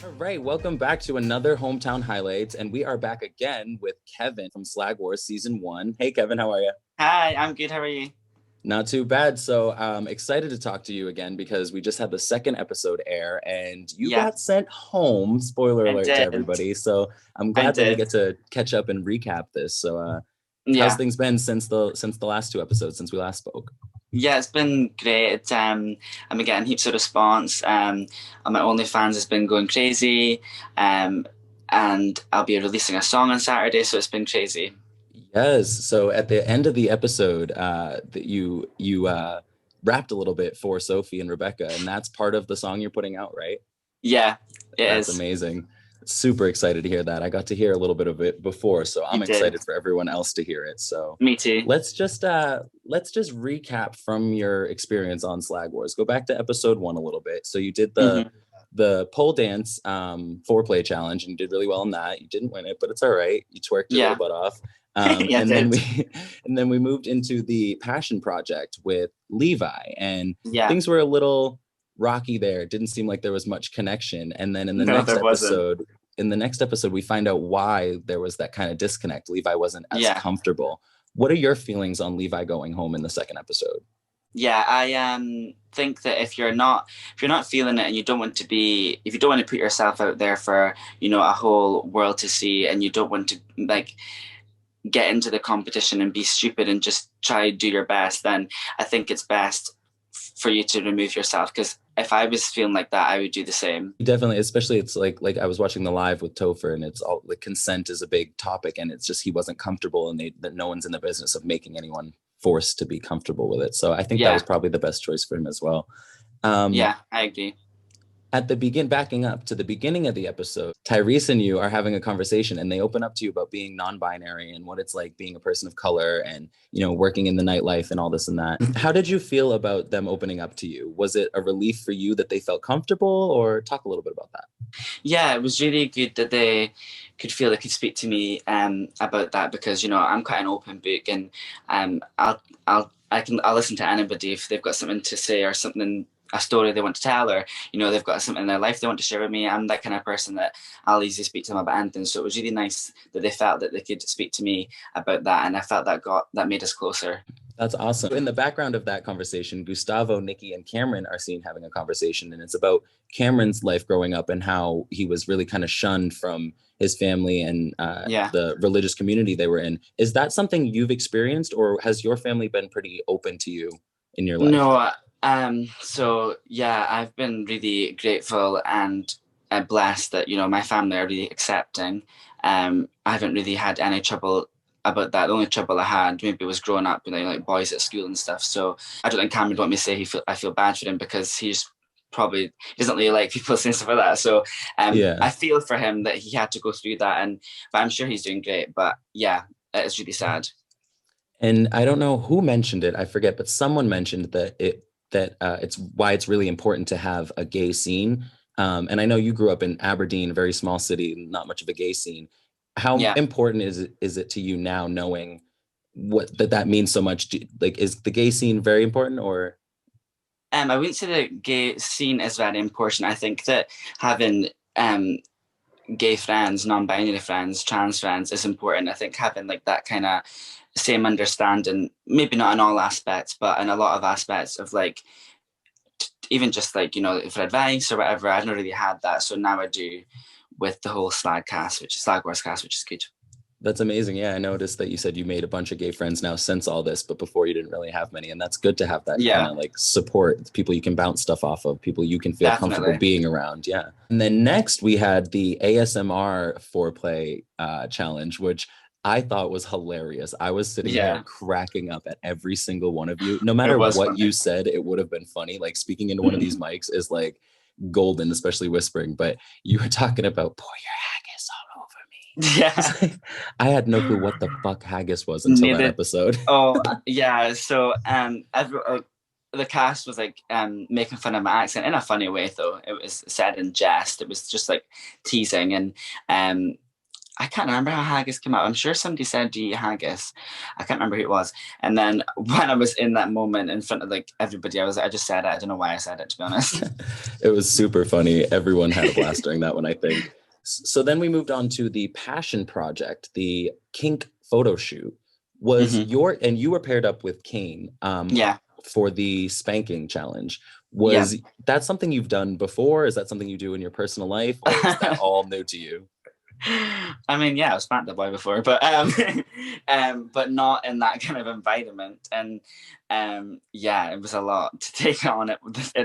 All right, welcome back to another Hometown Highlights, and we are back again with Kevin from Slag Wars Season 1. Hey, Kevin, how are you? Hi, I'm good. How are you? Not too bad. So, excited to talk to you again because we just had the second episode air and you Yeah, got sent home. Spoiler I alert to did. everybody. So, I'm I glad that we did. get to catch up and recap this. So, how's Yeah. things been since the last two episodes since we last spoke? Yeah, it's been great. I've been getting heaps of response. On my OnlyFans has been going crazy. Um, and I'll be releasing a song on Saturday, so it's been crazy. Yes. So at the end of the episode, that you rapped a little bit for Sophie and Rebecca, and that's part of the song you're putting out, right? Yeah, it That's is. amazing. Super excited to hear that. I got to hear a little bit of it before, so You I'm did. excited for everyone else to hear it. So Me too. let's just recap from your experience on Slag Wars. Go back to episode 1 a little bit. So you did the Hmm. the pole dance foreplay challenge and you did really well in that. You didn't win it, but it's all right. You twerked your little Yeah. butt off. Yeah, I And then did. we and then we moved into the passion project with Levi, and Yeah. things were a little rocky there. It didn't seem like there was much connection. And then No, there wasn't. in the next episode, we find out why there was that kind of disconnect. Levi wasn't as Yeah. comfortable. What are your feelings on Levi going home in the second episode? Yeah, I think that if you're not feeling it and you don't want to be if you don't want to put yourself out there for, a whole world to see, and you don't want to like get into the competition and be stupid and just try to do your best, then I think it's best for you to remove yourself, because if I was feeling like that, I would do the same. Definitely, especially it's like I was watching the live with Topher, and it's all like consent is a big topic, and it's just he wasn't comfortable, and that no one's in the business of making anyone forced to be comfortable with it. So I think that was Yeah, probably the best choice for him as well. Um, yeah, I agree. backing up to the beginning of the episode, Tyrese and you are having a conversation and they open up to you about being non-binary and what it's like being a person of color and, working in the nightlife and all this and that. How did you feel about them opening up to you? Was it a relief for you that they felt comfortable, or talk a little bit about that? Yeah, it was really good that they could feel they could speak to me about that, because I'm quite an open book, and I'll listen to anybody if they've got something to say, or something, a story they want to tell, or they've got something in their life they want to share with me. I'm that kind of person that I'll easily speak to them about anything. So it was really nice that they felt that they could speak to me about that, and I felt that made us closer. That's awesome. In the background of that conversation, Gustavo, Nikki, and Cameron are seen having a conversation, and it's about Cameron's life growing up and how he was really kind of shunned from his family and Yeah. the religious community they were in. Is that something you've experienced, or has your family been pretty open to you in your life? No, so yeah, I've been really grateful and blessed that, my family are really accepting. I haven't really had any trouble about that. The only trouble I had maybe was growing up with like boys at school and stuff. So I don't think Cameron would want me to say I feel bad for him, because he doesn't really like people saying stuff like that. So Yeah. I feel for him that he had to go through that, but I'm sure he's doing great. But yeah, it's really sad. And I don't know who mentioned it, I forget, but someone mentioned that it's why it's really important to have a gay scene. And I know you grew up in Aberdeen, a very small city, not much of a gay scene. How Yeah. important is it to you now, knowing what that means so much? Like, is the gay scene very important, or? I wouldn't say the gay scene is very important. I think that having gay friends, non-binary friends, trans friends is important. I think having like that kind of same understanding, maybe not in all aspects, but in a lot of aspects of like, even just like, for advice or whatever, I've not really had that. So now I do, with the whole Slag Wars cast, which is good. That's amazing. Yeah, I noticed that you said you made a bunch of gay friends now since all this, but before you didn't really have many. And that's good to have that kind Yeah, of like support, people you can bounce stuff off of, people you can feel comfortable definitely. being around. Yeah. And then next we had the ASMR foreplay challenge, which I thought was hilarious. I was sitting there Yeah, cracking up at every single one of you. No it matter was what you funny. said, it would have been funny. Like speaking into one of these mics is like golden, especially whispering. But you were talking about pour your haggis all over me. Yeah. It's like, I had no clue what the fuck haggis was until that Needed. episode. Oh, yeah. So, the cast was like making fun of my accent in a funny way, though. It was said in jest. It was just like teasing, and um, I can't remember how haggis came out. I'm sure somebody said, "Do you eat haggis?" I can't remember who it was. And then when I was in that moment in front of like everybody, I just said it. I don't know why I said it, to be honest. It was super funny. Everyone had a blast during that one, I think. So then we moved on to the passion project, the kink photo shoot. Was Mhm. and you were paired up with Kane Yeah, for the spanking challenge. yeah. Was that something you've done before? Is that something you do in your personal life, or is that all new to you? I mean, yeah, I was spanked the boy before, but but not in that kind of environment. And yeah, it was a lot to take on at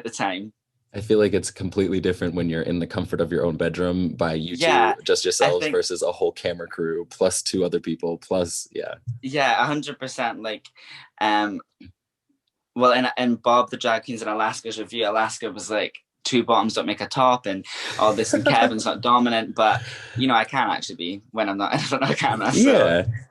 the time. I feel like it's completely different when you're in the comfort of your own bedroom by you two, Yeah, just I yourselves, think versus a whole camera crew plus two other people plus, yeah. yeah, 100%. Like, um, well, in Bob the Drag Queens in Alaska's review, Alaska was like, two bottoms don't make a top and all this, and Kevin's not dominant, but you know, I can actually be when I'm not in front of a camera. So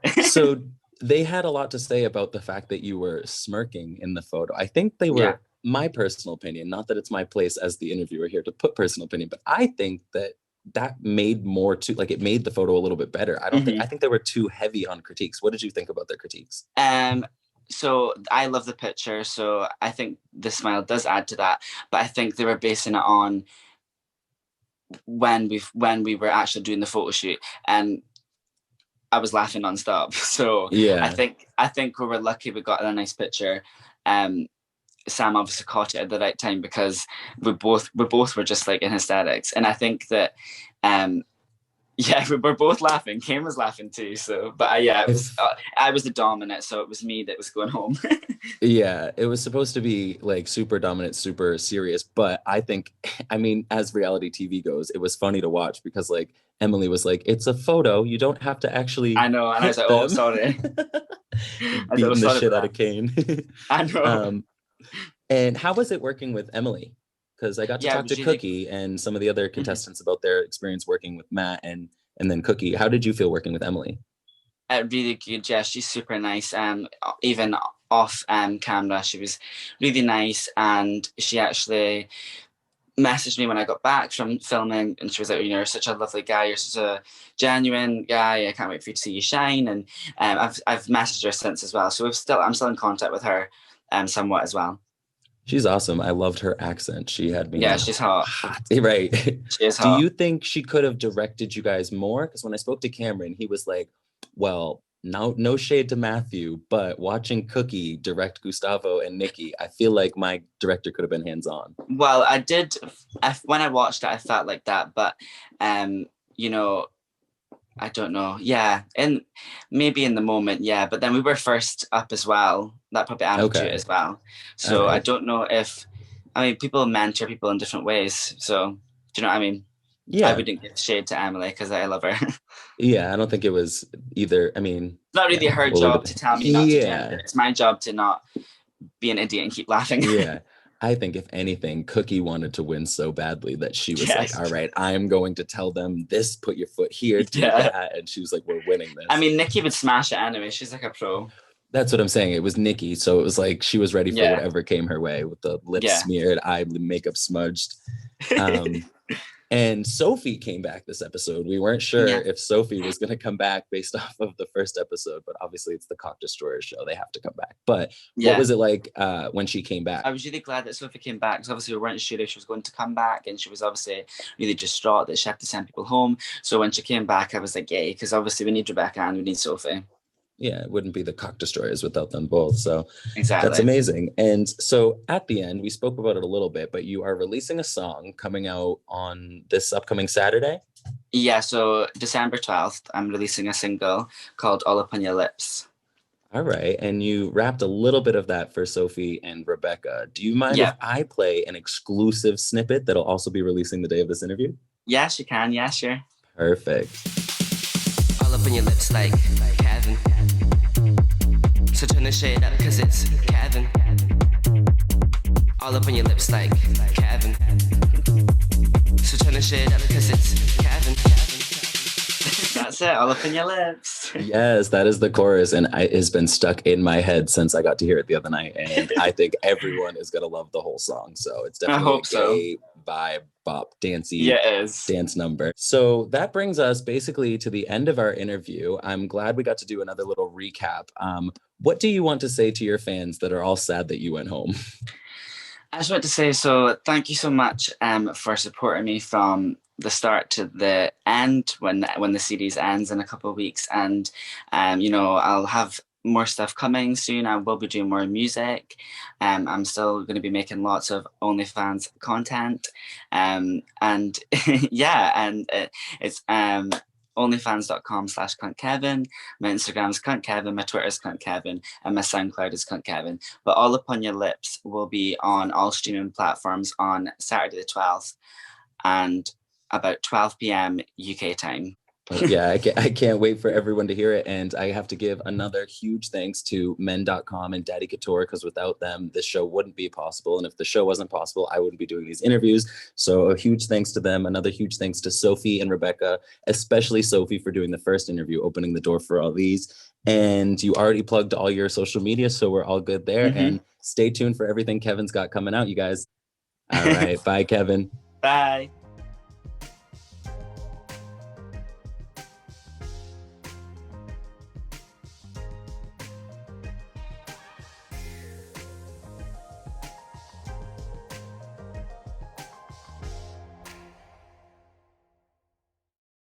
Yeah. So they had a lot to say about the fact that you were smirking in the photo. I think they yeah. were, my personal opinion, not that it's my place as the interviewer here to put personal opinion, but I think that that made more to, like, it made the photo a little bit better. I Hmm. think they were too heavy on critiques. What did you think about their critiques? So I love the picture, so I think the smile does add to that. But I think they were basing it on when we were actually doing the photo shoot, and I was laughing nonstop. So Yeah. I think we were lucky we got a nice picture. Um, Sam obviously caught it at the right time because we both were just like in hysterics, and I think that um yeah, we were both laughing. Kim was laughing too. So, but yeah, it was If I was the dominant, so it was me that was going home. Yeah, it was supposed to be like super dominant, super serious, but I think, I mean, as reality TV goes, it was funny to watch because like Emily was like, "It's a photo, you don't have to actually I know, and I was hit like, oh, them." sorry. I said, oh, Beating the sorry for shit out that. of Kane. I know. Um, and how was it working with Emily? Because I got to Yeah, it talk to was really. Cookie and some of the other Mhm. contestants about their experience working with Matt and then Cookie. How did you feel working with Emily? Really good. Yeah, she's super nice. Even off camera, she was really nice, and she actually messaged me when I got back from filming, and she was like, "You know, you're such a lovely guy. You're such a genuine guy. I can't wait for you to see you shine." And I've messaged her since as well. So I'm still in contact with her, somewhat as well. She's awesome. I loved her accent. She had Yeah, me she's hot. hot. Right. She is Do hot. you think she could have directed you guys more? Because when I spoke to Cameron, he was like, well, no shade to Matthew, but watching Cookie direct Gustavo and Nikki, I feel like my director could have been hands-on. Well, I did. When I watched it, I felt like that, but you know, I don't know. Yeah, and maybe in the moment, yeah. But then we were first up as well. That probably added to it Okay. as well. All So I right. don't know if, I mean, people mentor people in different ways. So do you know what I mean? I Yeah. wouldn't give shade to Emily because I love her. It's Yeah. I don't think it was either. I mean, not yeah, really her we'll leave it job there. to tell me not to gender. Yeah. It's my job to not be an idiot and keep laughing. Yeah. I think if anything, Cookie wanted to win so badly that she was like, Yes. all right, I'm going to tell them this, put your foot here, do Yeah. that. And she was like, we're winning I this. mean, Nikki would smash it anyway. She's like a pro. That's what I'm saying. It was Nikki. So it was like she was ready for Yeah. whatever came her way with the lips Yeah. smeared, eye makeup smudged. Um, and Sophie came back this episode. We weren't sure Yeah. if Sophie was going to come back based off of the first episode, but obviously it's the Cock Destroyer show. They have to come back. But what Yeah. was it like when she came back? I was really glad that Sophie came back because obviously we weren't sure if she was going to come back, and she was obviously really distraught that she had to send people home. So when she came back, I was like, yay, because obviously we need Rebecca and we need Sophie. Yeah, it wouldn't be the Cock Destroyers without them both. So that's Exactly. amazing. And so at the end, we spoke about it a little bit, but you are releasing a song coming out on this upcoming Saturday. Yeah, so December 12th, I'm releasing a single called All Up on Your Lips. All right. And you wrapped a little bit of that for Sophie and Rebecca. Do you mind if I play an exclusive snippet that'll also be releasing the day of this interview? Yes, you can. Yeah, sure. Perfect. All up on your lips like Kevin. So turn the shade up cause it's Kevin. All up on your lips like Kevin. So turn the shade up cause it's Kevin. That's it. All up on your lips. Yes, that is the chorus, and it has been stuck in my head since I got to hear it the other night. And I think everyone is gonna love the whole song. So it's I definitely a hope so. gay vibe, bop, dancey Yeah, it is. dance number. So that brings us basically to the end of our interview. I'm glad we got to do another little recap. What do you want to say to your fans that are all sad that you went home? I just want to say, so thank you so much for supporting me from the start to the end when the series ends in a couple of weeks. And, you know, I'll have more stuff coming soon. I will be doing more music. I'm still going to be making lots of OnlyFans content. And yeah, and it's onlyfans.com/cuntkevin. My Instagram's cuntkevin, my Twitter's cuntkevin, and my SoundCloud is cuntkevin. But All Upon Your Lips will be on all streaming platforms on Saturday the 12th and about 12 p.m. UK time. Yeah, I can't wait for everyone to hear it. And I have to give another huge thanks to men.com and Daddy Couture, because without them, this show wouldn't be possible. And if the show wasn't possible, I wouldn't be doing these interviews. So a huge thanks to them. Another huge thanks to Sophie and Rebecca, especially Sophie for doing the first interview, opening the door for all these. And you already plugged all your social media, so we're all good there. Mm-hmm. And stay tuned for everything Kevin's got coming out, you guys. All right. Bye, Kevin. Bye.